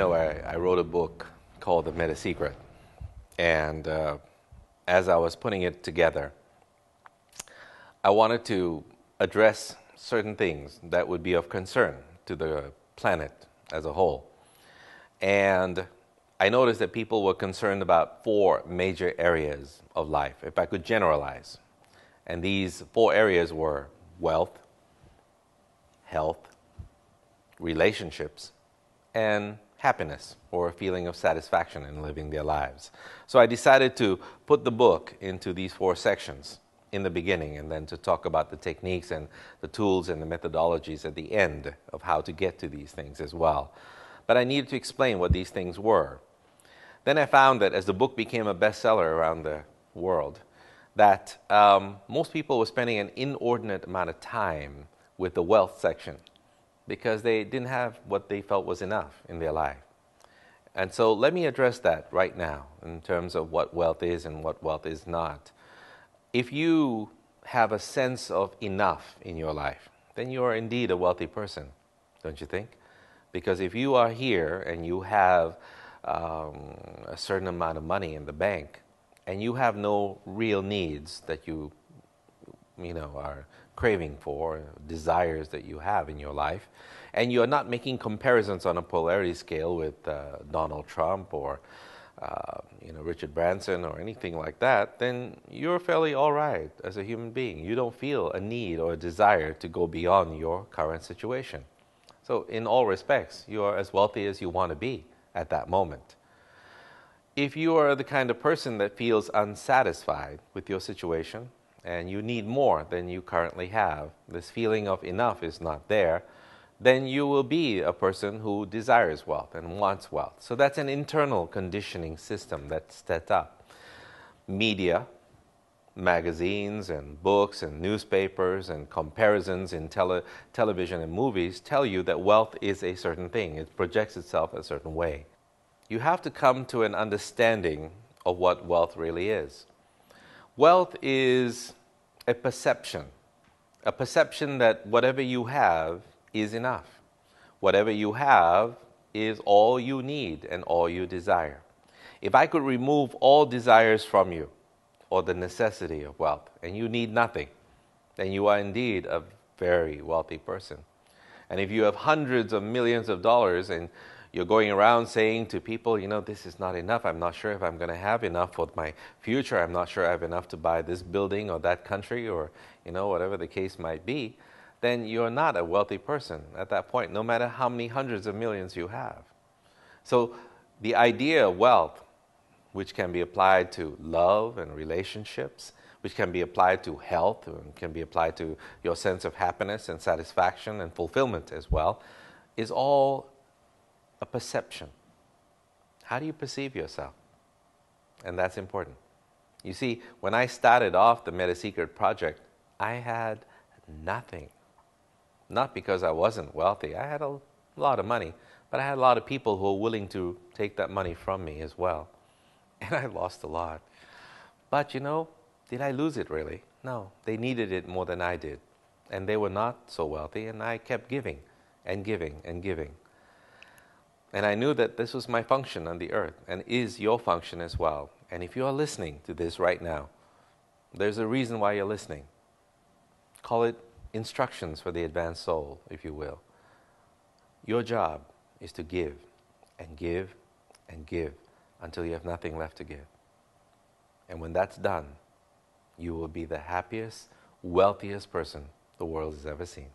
know, I wrote a book called The Meta Secret, and as I was putting it together, I wanted to address certain things that would be of concern to the planet as a whole. And I noticed that people were concerned about four major areas of life, if I could generalize. And these four areas were wealth, health, relationships, and happiness, or a feeling of satisfaction in living their lives. So I decided to put the book into these four sections in the beginning, and then to talk about the techniques and the tools and the methodologies at the end of how to get to these things as well. But I needed to explain what these things were. Then I found that as the book became a bestseller around the world, that most people were spending an inordinate amount of time with the wealth section because they didn't have what they felt was enough in their life. And so let me address that right now in terms of what wealth is and what wealth is not. If you have a sense of enough in your life, then you are indeed a wealthy person, don't you think? Because if you are here and you have a certain amount of money in the bank and you have no real needs that you are craving for, desires that you have in your life, and you are not making comparisons on a polarity scale with Donald Trump or Richard Branson or anything like that, then you're fairly all right as a human being. You don't feel a need or a desire to go beyond your current situation. So in all respects, you are as wealthy as you want to be at that moment. If you are the kind of person that feels unsatisfied with your situation and you need more than you currently have, this feeling of enough is not there, then you will be a person who desires wealth and wants wealth. So that's an internal conditioning system that's set up. Media, magazines and books and newspapers and comparisons in television and movies tell you that wealth is a certain thing. It projects itself a certain way. You have to come to an understanding of what wealth really is. Wealth is a perception that whatever you have is enough. Whatever you have is all you need and all you desire. If I could remove all desires from you, or the necessity of wealth, and you need nothing, then you are indeed a very wealthy person. And if you have hundreds of millions of dollars and you're going around saying to people, this is not enough, I'm not sure if I'm going to have enough for my future, I'm not sure I have enough to buy this building or that country or, whatever the case might be, then you're not a wealthy person at that point, no matter how many hundreds of millions you have. So the idea of wealth, which can be applied to love and relationships, which can be applied to health, and can be applied to your sense of happiness and satisfaction and fulfillment as well, is all a perception. How do you perceive yourself? And that's important. You see, when I started off the Meta Secret project, I had nothing. Not because I wasn't wealthy. I had a lot of money, but I had a lot of people who were willing to take that money from me as well. And I lost a lot. But did I lose it really? No, they needed it more than I did. And they were not so wealthy, and I kept giving and giving and giving. And I knew that this was my function on the earth and is your function as well. And if you are listening to this right now, there's a reason why you're listening. Call it instructions for the advanced soul, if you will. Your job is to give and give and give until you have nothing left to give. And when that's done, you will be the happiest, wealthiest person the world has ever seen.